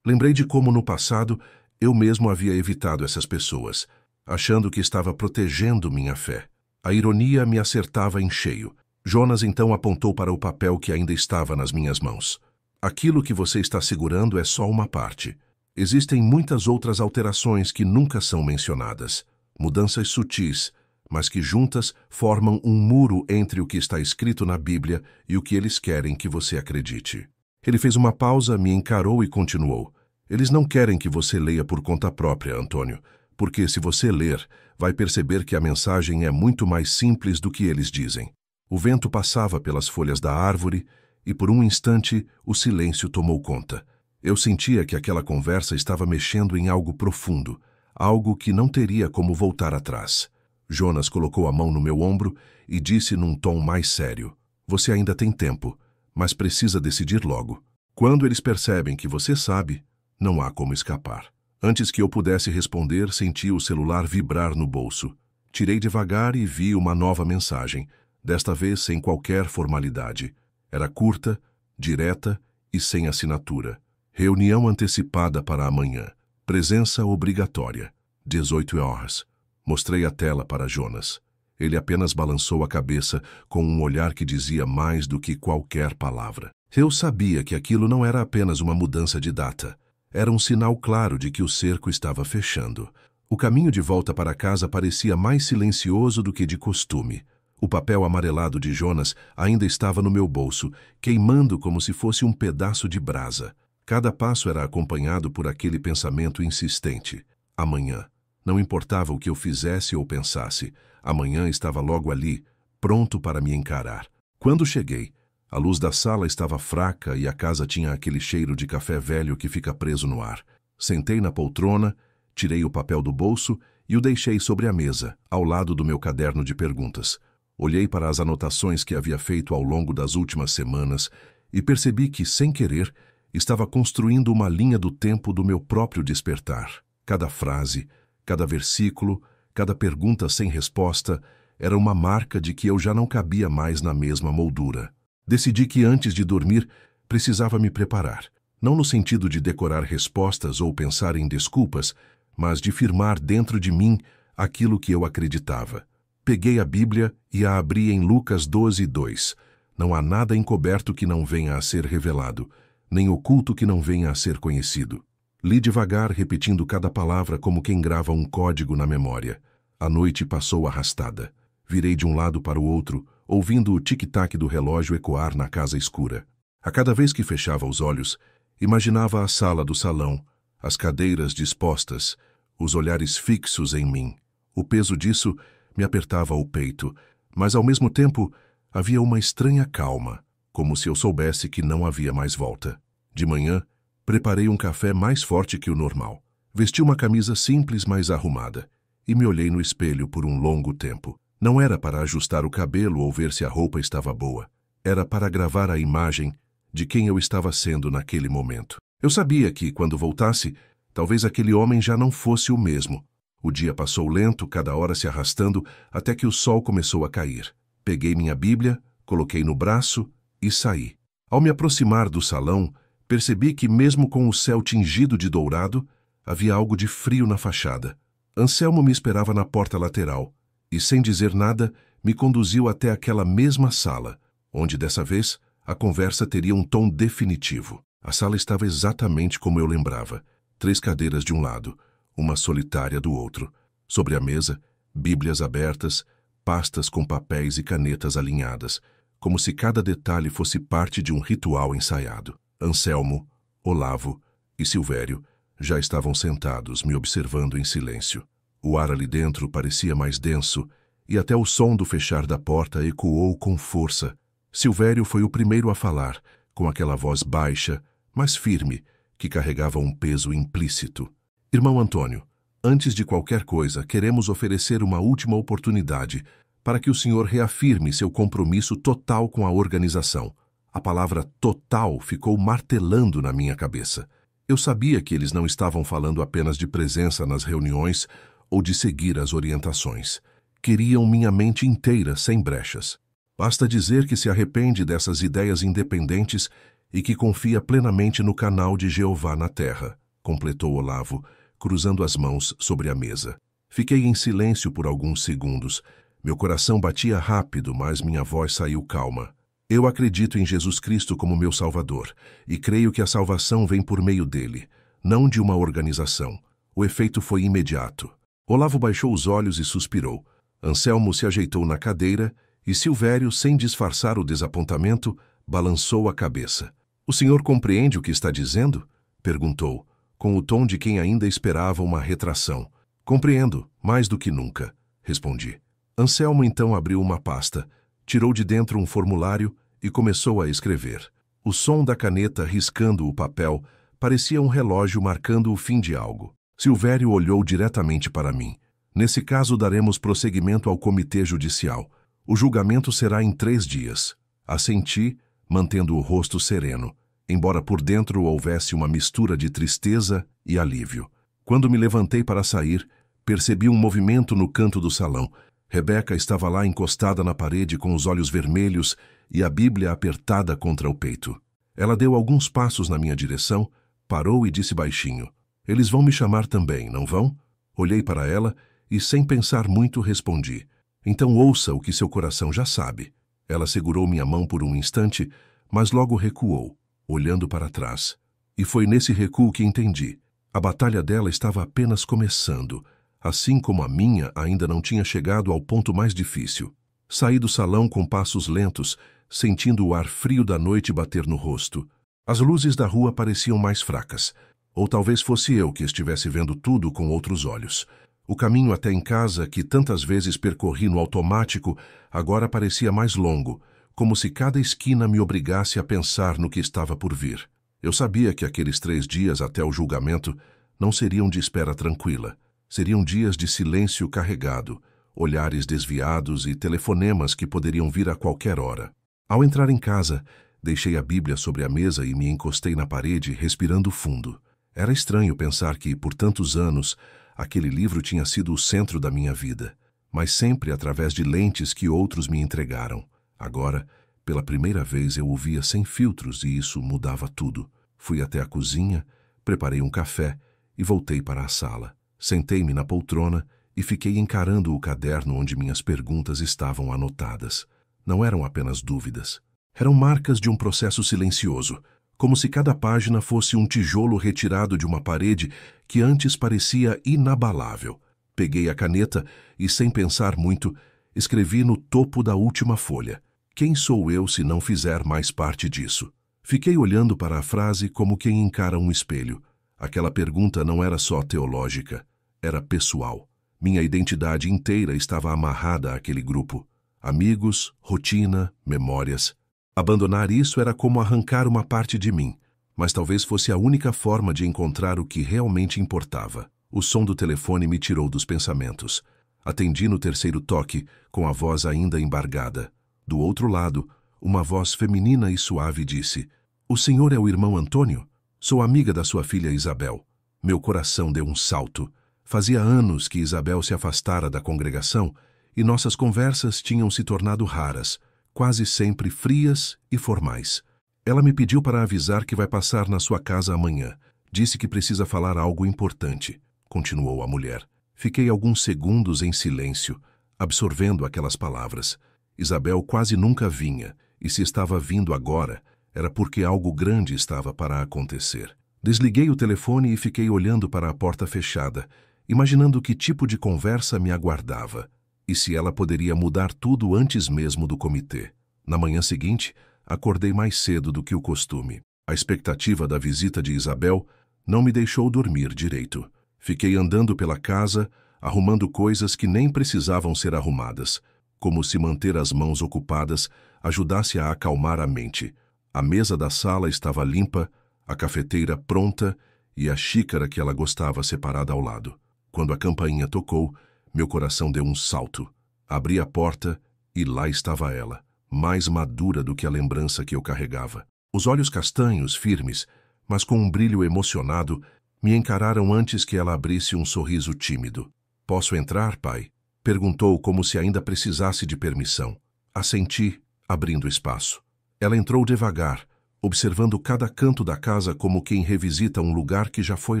Lembrei de como no passado eu mesmo havia evitado essas pessoas, achando que estava protegendo minha fé. A ironia me acertava em cheio. Jonas então apontou para o papel que ainda estava nas minhas mãos. Aquilo que você está segurando é só uma parte. Existem muitas outras alterações que nunca são mencionadas. Mudanças sutis, mas que juntas formam um muro entre o que está escrito na Bíblia e o que eles querem que você acredite. Ele fez uma pausa, me encarou e continuou. Eles não querem que você leia por conta própria, Antônio, porque se você ler, vai perceber que a mensagem é muito mais simples do que eles dizem. O vento passava pelas folhas da árvore e por um instante o silêncio tomou conta. Eu sentia que aquela conversa estava mexendo em algo profundo, algo que não teria como voltar atrás. Jonas colocou a mão no meu ombro e disse num tom mais sério: "Você ainda tem tempo, mas precisa decidir logo. Quando eles percebem que você sabe, não há como escapar." Antes que eu pudesse responder, senti o celular vibrar no bolso. Tirei devagar e vi uma nova mensagem, desta vez sem qualquer formalidade. Era curta, direta e sem assinatura. Reunião antecipada para amanhã. Presença obrigatória. 18 horas. Mostrei a tela para Jonas. Ele apenas balançou a cabeça com um olhar que dizia mais do que qualquer palavra. Eu sabia que aquilo não era apenas uma mudança de data. Era um sinal claro de que o cerco estava fechando. O caminho de volta para casa parecia mais silencioso do que de costume. O papel amarelado de Jonas ainda estava no meu bolso, queimando como se fosse um pedaço de brasa. Cada passo era acompanhado por aquele pensamento insistente. Amanhã. Não importava o que eu fizesse ou pensasse, amanhã estava logo ali, pronto para me encarar. Quando cheguei, a luz da sala estava fraca e a casa tinha aquele cheiro de café velho que fica preso no ar. Sentei na poltrona, tirei o papel do bolso e o deixei sobre a mesa, ao lado do meu caderno de perguntas. Olhei para as anotações que havia feito ao longo das últimas semanas e percebi que, sem querer, estava construindo uma linha do tempo do meu próprio despertar. Cada frase, cada versículo, cada pergunta sem resposta era uma marca de que eu já não cabia mais na mesma moldura. Decidi que antes de dormir precisava me preparar, não no sentido de decorar respostas ou pensar em desculpas, mas de firmar dentro de mim aquilo que eu acreditava. Peguei a Bíblia e a abri em Lucas 12:2. Não há nada encoberto que não venha a ser revelado, nem oculto que não venha a ser conhecido. Li devagar, repetindo cada palavra como quem grava um código na memória. A noite passou arrastada. Virei de um lado para o outro, ouvindo o tic-tac do relógio ecoar na casa escura. A cada vez que fechava os olhos, imaginava a sala do salão, as cadeiras dispostas, os olhares fixos em mim. O peso disso me apertava o peito, mas ao mesmo tempo havia uma estranha calma, como se eu soubesse que não havia mais volta. De manhã, preparei um café mais forte que o normal. Vesti uma camisa simples, mas arrumada, e me olhei no espelho por um longo tempo. Não era para ajustar o cabelo ou ver se a roupa estava boa. Era para gravar a imagem de quem eu estava sendo naquele momento. Eu sabia que, quando voltasse, talvez aquele homem já não fosse o mesmo. O dia passou lento, cada hora se arrastando, até que o sol começou a cair. Peguei minha Bíblia, coloquei no braço e saí. Ao me aproximar do salão, percebi que, mesmo com o céu tingido de dourado, havia algo de frio na fachada. Anselmo me esperava na porta lateral e, sem dizer nada, me conduziu até aquela mesma sala, onde, dessa vez, a conversa teria um tom definitivo. A sala estava exatamente como eu lembrava. 3 cadeiras de um lado, uma solitária do outro. Sobre a mesa, bíblias abertas, pastas com papéis e canetas alinhadas, como se cada detalhe fosse parte de um ritual ensaiado. Anselmo, Olavo e Silvério já estavam sentados, me observando em silêncio. O ar ali dentro parecia mais denso, e até o som do fechar da porta ecoou com força. Silvério foi o primeiro a falar, com aquela voz baixa, mas firme, que carregava um peso implícito. "Irmão Antônio, antes de qualquer coisa, queremos oferecer uma última oportunidade para que o senhor reafirme seu compromisso total com a organização." A palavra total ficou martelando na minha cabeça. Eu sabia que eles não estavam falando apenas de presença nas reuniões ou de seguir as orientações. Queriam minha mente inteira, sem brechas. Basta dizer que se arrepende dessas ideias independentes e que confia plenamente no canal de Jeová na terra, completou Olavo, cruzando as mãos sobre a mesa. Fiquei em silêncio por alguns segundos. Meu coração batia rápido, mas minha voz saiu calma. Eu acredito em Jesus Cristo como meu Salvador, e creio que a salvação vem por meio dele, não de uma organização. O efeito foi imediato. Olavo baixou os olhos e suspirou. Anselmo se ajeitou na cadeira e Silvério, sem disfarçar o desapontamento, balançou a cabeça. O senhor compreende o que está dizendo? Perguntou, com o tom de quem ainda esperava uma retração. Compreendo, mais do que nunca, respondi. Anselmo então abriu uma pasta, tirou de dentro um formulário e começou a escrever. O som da caneta riscando o papel parecia um relógio marcando o fim de algo. Silvério olhou diretamente para mim. Nesse caso, daremos prosseguimento ao comitê judicial. O julgamento será em 3 dias. Assenti, mantendo o rosto sereno, embora por dentro houvesse uma mistura de tristeza e alívio. Quando me levantei para sair, percebi um movimento no canto do salão. Rebeca estava lá encostada na parede com os olhos vermelhos e a Bíblia apertada contra o peito. Ela deu alguns passos na minha direção, parou e disse baixinho: "Eles vão me chamar também, não vão?" Olhei para ela e, sem pensar muito, respondi: "Então ouça o que seu coração já sabe." Ela segurou minha mão por um instante, mas logo recuou, olhando para trás. E foi nesse recuo que entendi. A batalha dela estava apenas começando, assim como a minha ainda não tinha chegado ao ponto mais difícil. Saí do salão com passos lentos, sentindo o ar frio da noite bater no rosto. As luzes da rua pareciam mais fracas, ou talvez fosse eu que estivesse vendo tudo com outros olhos. O caminho até em casa, que tantas vezes percorri no automático, agora parecia mais longo, como se cada esquina me obrigasse a pensar no que estava por vir. Eu sabia que aqueles 3 dias até o julgamento não seriam de espera tranquila. Seriam dias de silêncio carregado, olhares desviados e telefonemas que poderiam vir a qualquer hora. Ao entrar em casa, deixei a Bíblia sobre a mesa e me encostei na parede, respirando fundo. Era estranho pensar que, por tantos anos, aquele livro tinha sido o centro da minha vida, mas sempre através de lentes que outros me entregaram. Agora, pela primeira vez, eu o via sem filtros e isso mudava tudo. Fui até a cozinha, preparei um café e voltei para a sala. Sentei-me na poltrona e fiquei encarando o caderno onde minhas perguntas estavam anotadas. Não eram apenas dúvidas. Eram marcas de um processo silencioso, como se cada página fosse um tijolo retirado de uma parede que antes parecia inabalável. Peguei a caneta e, sem pensar muito, escrevi no topo da última folha: "Quem sou eu se não fizer mais parte disso?" Fiquei olhando para a frase como quem encara um espelho. Aquela pergunta não era só teológica, era pessoal. Minha identidade inteira estava amarrada àquele grupo. Amigos, rotina, memórias. Abandonar isso era como arrancar uma parte de mim, mas talvez fosse a única forma de encontrar o que realmente importava. O som do telefone me tirou dos pensamentos. Atendi no terceiro toque, com a voz ainda embargada. Do outro lado, uma voz feminina e suave disse: "O senhor é o irmão Antônio? Sou amiga da sua filha Isabel." Meu coração deu um salto. Fazia anos que Isabel se afastara da congregação e nossas conversas tinham se tornado raras, quase sempre frias e formais. Ela me pediu para avisar que vai passar na sua casa amanhã. Disse que precisa falar algo importante, continuou a mulher. Fiquei alguns segundos em silêncio, absorvendo aquelas palavras. Isabel quase nunca vinha, e se estava vindo agora, era porque algo grande estava para acontecer. Desliguei o telefone e fiquei olhando para a porta fechada, imaginando que tipo de conversa me aguardava, e se ela poderia mudar tudo antes mesmo do comitê. Na manhã seguinte, acordei mais cedo do que o costume. A expectativa da visita de Isabel não me deixou dormir direito. Fiquei andando pela casa, arrumando coisas que nem precisavam ser arrumadas, como se manter as mãos ocupadas ajudasse a acalmar a mente. A mesa da sala estava limpa, a cafeteira pronta e a xícara que ela gostava separada ao lado. Quando a campainha tocou, meu coração deu um salto. Abri a porta e lá estava ela, mais madura do que a lembrança que eu carregava. Os olhos castanhos, firmes, mas com um brilho emocionado, me encararam antes que ela abrisse um sorriso tímido. "Posso entrar, pai?" perguntou como se ainda precisasse de permissão. Assenti, abrindo espaço. Ela entrou devagar, observando cada canto da casa como quem revisita um lugar que já foi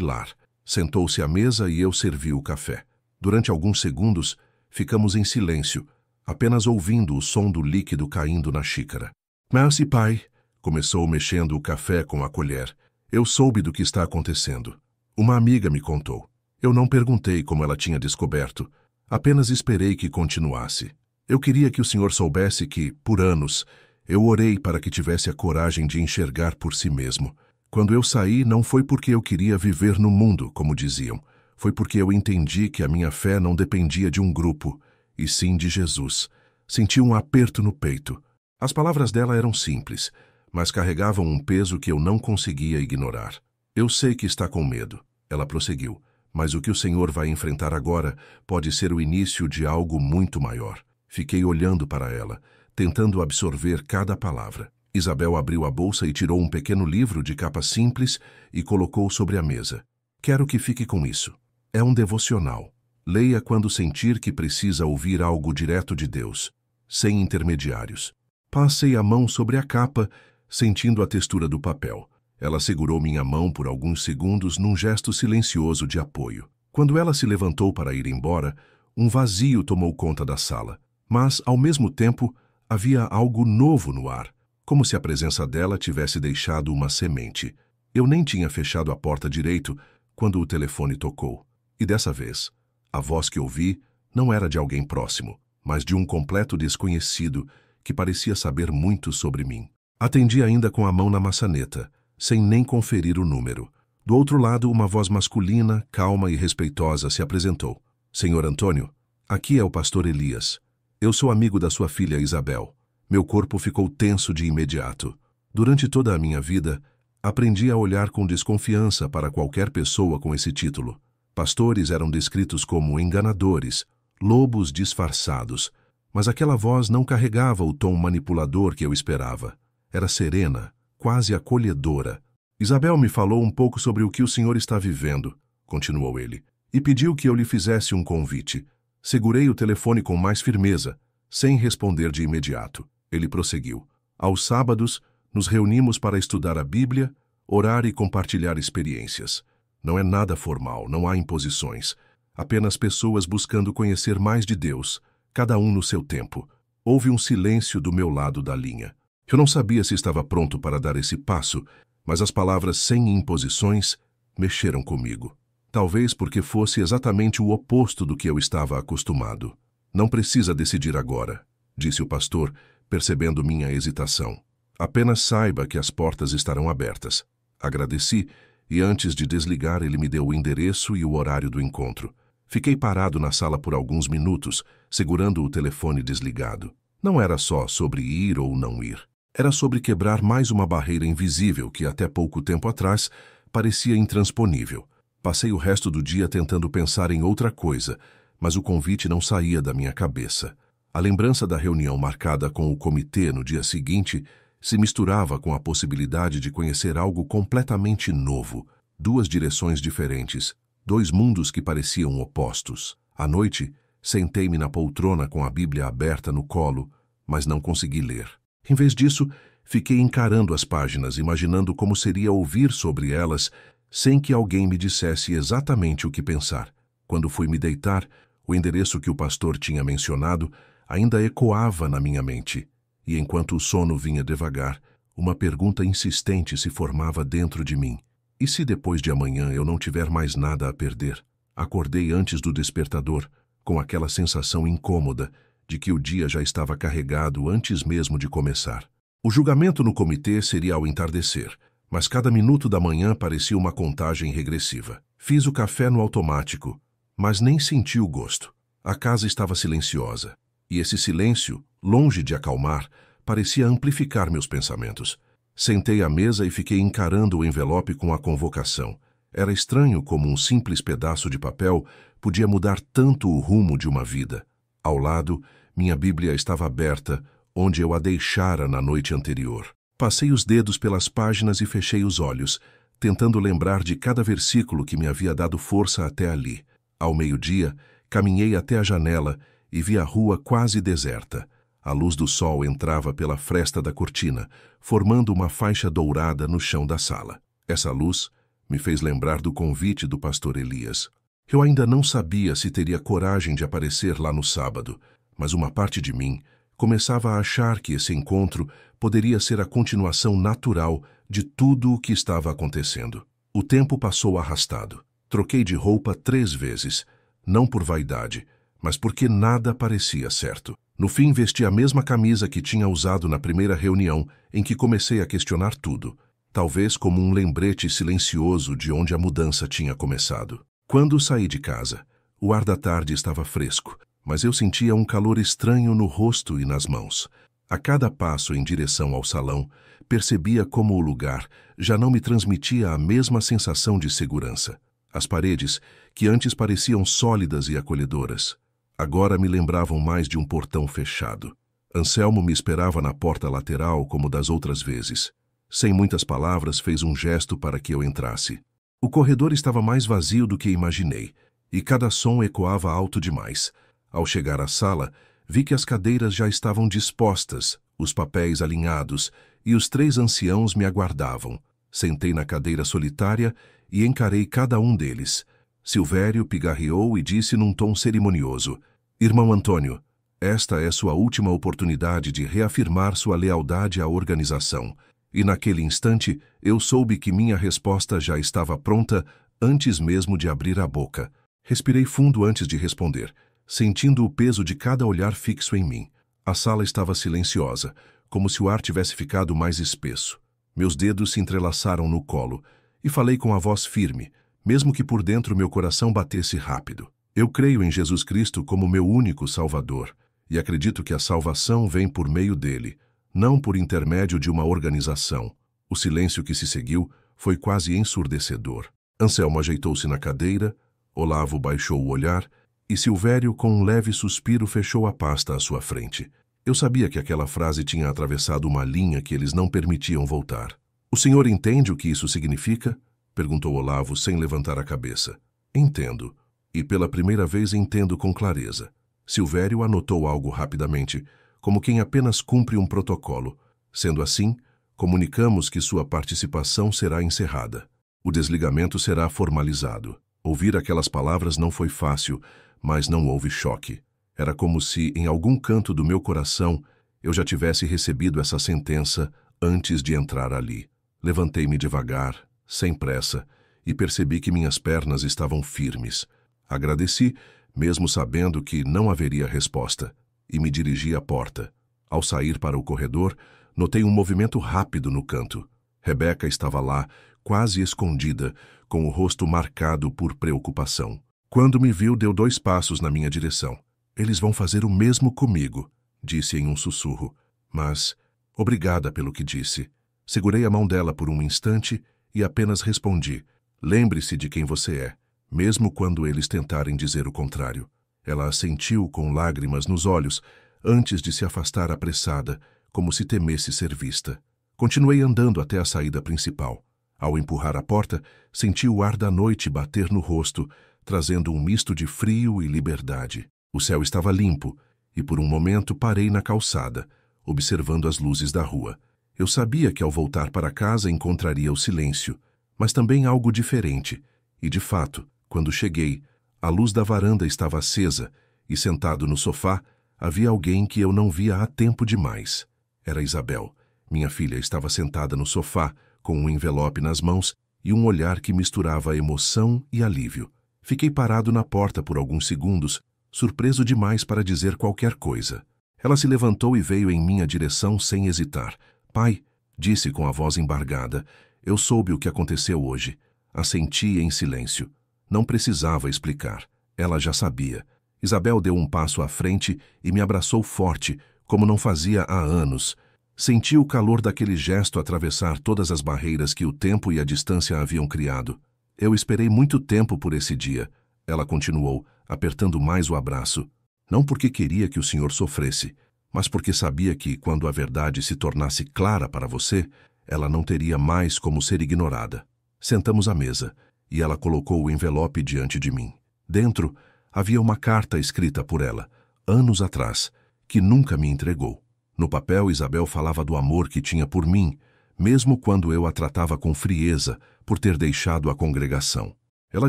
lar. Sentou-se à mesa e eu servi o café. Durante alguns segundos, ficamos em silêncio, apenas ouvindo o som do líquido caindo na xícara. "Merci, pai", começou mexendo o café com a colher. "Eu soube do que está acontecendo. Uma amiga me contou. Eu não perguntei como ela tinha descoberto, apenas esperei que continuasse. Eu queria que o senhor soubesse que, por anos, Eu orei para que tivesse a coragem de enxergar por si mesmo. Quando eu saí, não foi porque eu queria viver no mundo, como diziam. Foi porque eu entendi que a minha fé não dependia de um grupo, e sim de Jesus. Senti um aperto no peito. As palavras dela eram simples, mas carregavam um peso que eu não conseguia ignorar. Eu sei que está com medo, ela prosseguiu, mas o que o Senhor vai enfrentar agora pode ser o início de algo muito maior. Fiquei olhando para ela, tentando absorver cada palavra. Isabel abriu a bolsa e tirou um pequeno livro de capa simples e colocou sobre a mesa. Quero que fique com isso. É um devocional. Leia quando sentir que precisa ouvir algo direto de Deus, sem intermediários. Passei a mão sobre a capa, sentindo a textura do papel. Ela segurou minha mão por alguns segundos num gesto silencioso de apoio. Quando ela se levantou para ir embora, um vazio tomou conta da sala. Mas, ao mesmo tempo, havia algo novo no ar, como se a presença dela tivesse deixado uma semente. Eu nem tinha fechado a porta direito quando o telefone tocou. E dessa vez, a voz que ouvi não era de alguém próximo, mas de um completo desconhecido que parecia saber muito sobre mim. Atendi ainda com a mão na maçaneta, sem nem conferir o número. Do outro lado, uma voz masculina, calma e respeitosa se apresentou. Senhor Antônio, aqui é o pastor Elias. Eu sou amigo da sua filha Isabel. Meu corpo ficou tenso de imediato. Durante toda a minha vida, aprendi a olhar com desconfiança para qualquer pessoa com esse título. Pastores eram descritos como enganadores, lobos disfarçados, mas aquela voz não carregava o tom manipulador que eu esperava. Era serena, quase acolhedora. Isabel me falou um pouco sobre o que o senhor está vivendo, continuou ele, e pediu que eu lhe fizesse um convite. Segurei o telefone com mais firmeza, sem responder de imediato. Ele prosseguiu. Aos sábados, nos reunimos para estudar a Bíblia, orar e compartilhar experiências. Não é nada formal, não há imposições. Apenas pessoas buscando conhecer mais de Deus, cada um no seu tempo. Houve um silêncio do meu lado da linha. Eu não sabia se estava pronto para dar esse passo, mas as palavras sem imposições mexeram comigo. Talvez porque fosse exatamente o oposto do que eu estava acostumado. Não precisa decidir agora, disse o pastor, percebendo minha hesitação. Apenas saiba que as portas estarão abertas. Agradeci e antes de desligar ele me deu o endereço e o horário do encontro. Fiquei parado na sala por alguns minutos, segurando o telefone desligado. Não era só sobre ir ou não ir. Era sobre quebrar mais uma barreira invisível que até pouco tempo atrás parecia intransponível. Passei o resto do dia tentando pensar em outra coisa, mas o convite não saía da minha cabeça. A lembrança da reunião marcada com o comitê no dia seguinte se misturava com a possibilidade de conhecer algo completamente novo, duas direções diferentes, dois mundos que pareciam opostos. À noite, sentei-me na poltrona com a Bíblia aberta no colo, mas não consegui ler. Em vez disso, fiquei encarando as páginas, imaginando como seria ouvir sobre elas sem que alguém me dissesse exatamente o que pensar. Quando fui me deitar, o endereço que o pastor tinha mencionado ainda ecoava na minha mente, e enquanto o sono vinha devagar, uma pergunta insistente se formava dentro de mim. E se depois de amanhã eu não tiver mais nada a perder? Acordei antes do despertador, com aquela sensação incômoda de que o dia já estava carregado antes mesmo de começar. O julgamento no comitê seria ao entardecer, mas cada minuto da manhã parecia uma contagem regressiva. Fiz o café no automático, mas nem senti o gosto. A casa estava silenciosa, e esse silêncio, longe de acalmar, parecia amplificar meus pensamentos. Sentei à mesa e fiquei encarando o envelope com a convocação. Era estranho como um simples pedaço de papel podia mudar tanto o rumo de uma vida. Ao lado, minha Bíblia estava aberta, onde eu a deixara na noite anterior. Passei os dedos pelas páginas e fechei os olhos, tentando lembrar de cada versículo que me havia dado força até ali. Ao meio-dia, caminhei até a janela e vi a rua quase deserta. A luz do sol entrava pela fresta da cortina, formando uma faixa dourada no chão da sala. Essa luz me fez lembrar do convite do pastor Elias. Eu ainda não sabia se teria coragem de aparecer lá no sábado, mas uma parte de mim começava a achar que esse encontro poderia ser a continuação natural de tudo o que estava acontecendo. O tempo passou arrastado. Troquei de roupa 3 vezes, não por vaidade, mas porque nada parecia certo. No fim, vesti a mesma camisa que tinha usado na primeira reunião, em que comecei a questionar tudo, talvez como um lembrete silencioso de onde a mudança tinha começado. Quando saí de casa, o ar da tarde estava fresco, mas eu sentia um calor estranho no rosto e nas mãos. A cada passo em direção ao salão, percebia como o lugar já não me transmitia a mesma sensação de segurança. As paredes, que antes pareciam sólidas e acolhedoras, agora me lembravam mais de um portão fechado. Anselmo me esperava na porta lateral como das outras vezes. Sem muitas palavras, fez um gesto para que eu entrasse. O corredor estava mais vazio do que imaginei, e cada som ecoava alto demais. Ao chegar à sala, vi que as cadeiras já estavam dispostas, os papéis alinhados, e os 3 anciãos me aguardavam. Sentei na cadeira solitária e encarei cada um deles. Silvério pigarreou e disse num tom cerimonioso: "Irmão Antônio, esta é sua última oportunidade de reafirmar sua lealdade à organização." E naquele instante eu soube que minha resposta já estava pronta antes mesmo de abrir a boca. Respirei fundo antes de responder, sentindo o peso de cada olhar fixo em mim. A sala estava silenciosa, como se o ar tivesse ficado mais espesso. Meus dedos se entrelaçaram no colo e falei com a voz firme, mesmo que por dentro meu coração batesse rápido. Eu creio em Jesus Cristo como meu único Salvador, e acredito que a salvação vem por meio dele, não por intermédio de uma organização. O silêncio que se seguiu foi quase ensurdecedor. Anselmo ajeitou-se na cadeira, Olavo baixou o olhar e Silvério, com um leve suspiro, fechou a pasta à sua frente. Eu sabia que aquela frase tinha atravessado uma linha que eles não permitiam voltar. "O senhor entende o que isso significa?" perguntou Olavo sem levantar a cabeça. "Entendo. E pela primeira vez entendo com clareza." Silvério anotou algo rapidamente, como quem apenas cumpre um protocolo. "Sendo assim, comunicamos que sua participação será encerrada. O desligamento será formalizado." Ouvir aquelas palavras não foi fácil, mas não houve choque. Era como se, em algum canto do meu coração, eu já tivesse recebido essa sentença antes de entrar ali. Levantei-me devagar, sem pressa, e percebi que minhas pernas estavam firmes. Agradeci, mesmo sabendo que não haveria resposta, e me dirigi à porta. Ao sair para o corredor, notei um movimento rápido no canto. Rebeca estava lá, quase escondida, com o rosto marcado por preocupação. Quando me viu, deu 2 passos na minha direção. "Eles vão fazer o mesmo comigo", disse em um sussurro. Mas, obrigada pelo que disse. Segurei a mão dela por um instante e apenas respondi: "Lembre-se de quem você é, mesmo quando eles tentarem dizer o contrário." Ela assentiu com lágrimas nos olhos, antes de se afastar apressada, como se temesse ser vista. Continuei andando até a saída principal. Ao empurrar a porta, senti o ar da noite bater no rosto, trazendo um misto de frio e liberdade. O céu estava limpo, e por um momento parei na calçada, observando as luzes da rua. Eu sabia que ao voltar para casa encontraria o silêncio, mas também algo diferente, e de fato, quando cheguei, a luz da varanda estava acesa, e sentado no sofá, havia alguém que eu não via há tempo demais. Era Isabel. Minha filha estava sentada no sofá, com um envelope nas mãos e um olhar que misturava emoção e alívio. Fiquei parado na porta por alguns segundos, surpreso demais para dizer qualquer coisa. Ela se levantou e veio em minha direção sem hesitar. "Pai", disse com a voz embargada, "eu soube o que aconteceu hoje." Assenti em silêncio. Não precisava explicar. Ela já sabia. Isabel deu um passo à frente e me abraçou forte, como não fazia há anos. Senti o calor daquele gesto atravessar todas as barreiras que o tempo e a distância haviam criado. "Eu esperei muito tempo por esse dia", ela continuou, apertando mais o abraço. "Não porque queria que o senhor sofresse, mas porque sabia que, quando a verdade se tornasse clara para você, ela não teria mais como ser ignorada." Sentamos à mesa, e ela colocou o envelope diante de mim. Dentro, havia uma carta escrita por ela, anos atrás, que nunca me entregou. No papel, Isabel falava do amor que tinha por mim, mesmo quando eu a tratava com frieza por ter deixado a congregação. Ela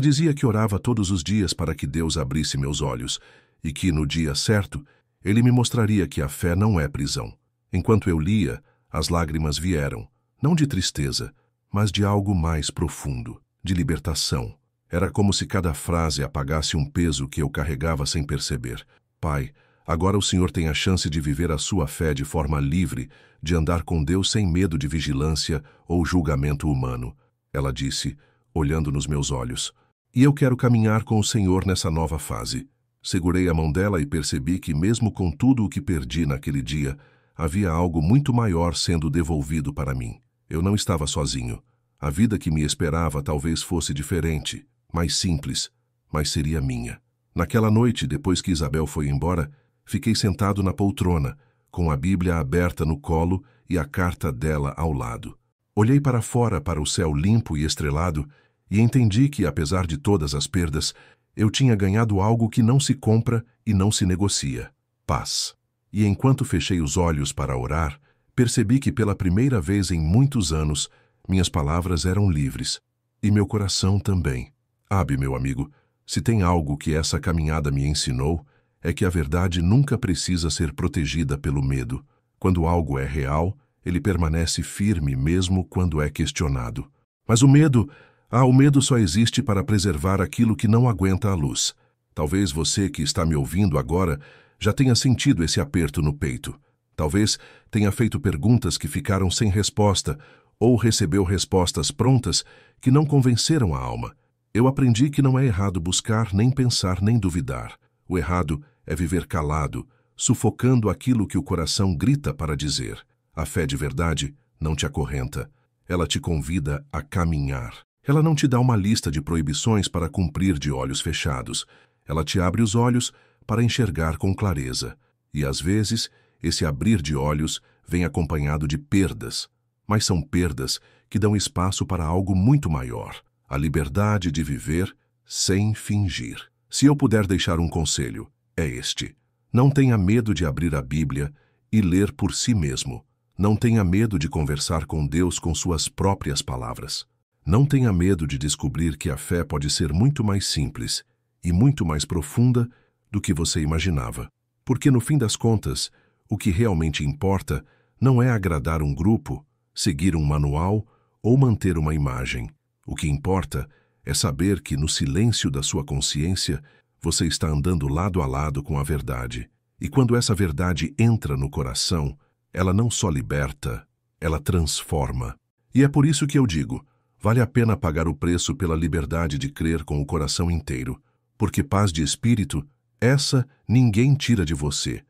dizia que orava todos os dias para que Deus abrisse meus olhos e que, no dia certo, ele me mostraria que a fé não é prisão. Enquanto eu lia, as lágrimas vieram, não de tristeza, mas de algo mais profundo, de libertação. Era como se cada frase apagasse um peso que eu carregava sem perceber. "Pai, Agora o senhor tem a chance de viver a sua fé de forma livre, de andar com Deus sem medo de vigilância ou julgamento humano. Ela disse, olhando nos meus olhos. E eu quero caminhar com o Senhor nessa nova fase. Segurei a mão dela e percebi que, mesmo com tudo o que perdi naquele dia, havia algo muito maior sendo devolvido para mim. Eu não estava sozinho. A vida que me esperava talvez fosse diferente, mais simples, mas seria minha. Naquela noite, depois que Isabel foi embora, fiquei sentado na poltrona, com a Bíblia aberta no colo e a carta dela ao lado. Olhei para fora, para o céu limpo e estrelado, e entendi que, apesar de todas as perdas, eu tinha ganhado algo que não se compra e não se negocia: paz. E enquanto fechei os olhos para orar, percebi que pela primeira vez em muitos anos, minhas palavras eram livres. E meu coração também. Sabe, meu amigo, se tem algo que essa caminhada me ensinou, é que a verdade nunca precisa ser protegida pelo medo. Quando algo é real, ele permanece firme mesmo quando é questionado. Mas o medo só existe para preservar aquilo que não aguenta a luz. Talvez você que está me ouvindo agora já tenha sentido esse aperto no peito. Talvez tenha feito perguntas que ficaram sem resposta ou recebeu respostas prontas que não convenceram a alma. Eu aprendi que não é errado buscar, nem pensar, nem duvidar. O errado é viver calado, sufocando aquilo que o coração grita para dizer. A fé de verdade não te acorrenta. Ela te convida a caminhar. Ela não te dá uma lista de proibições para cumprir de olhos fechados. Ela te abre os olhos para enxergar com clareza. E às vezes, esse abrir de olhos vem acompanhado de perdas. Mas são perdas que dão espaço para algo muito maior: a liberdade de viver sem fingir. Se eu puder deixar um conselho, é este: não tenha medo de abrir a Bíblia e ler por si mesmo. Não tenha medo de conversar com Deus com suas próprias palavras. Não tenha medo de descobrir que a fé pode ser muito mais simples e muito mais profunda do que você imaginava. Porque, no fim das contas, o que realmente importa não é agradar um grupo, seguir um manual ou manter uma imagem. O que importa é saber que, no silêncio da sua consciência, você está andando lado a lado com a verdade. E quando essa verdade entra no coração, ela não só liberta, ela transforma. E é por isso que eu digo: vale a pena pagar o preço pela liberdade de crer com o coração inteiro. Porque paz de espírito, essa ninguém tira de você.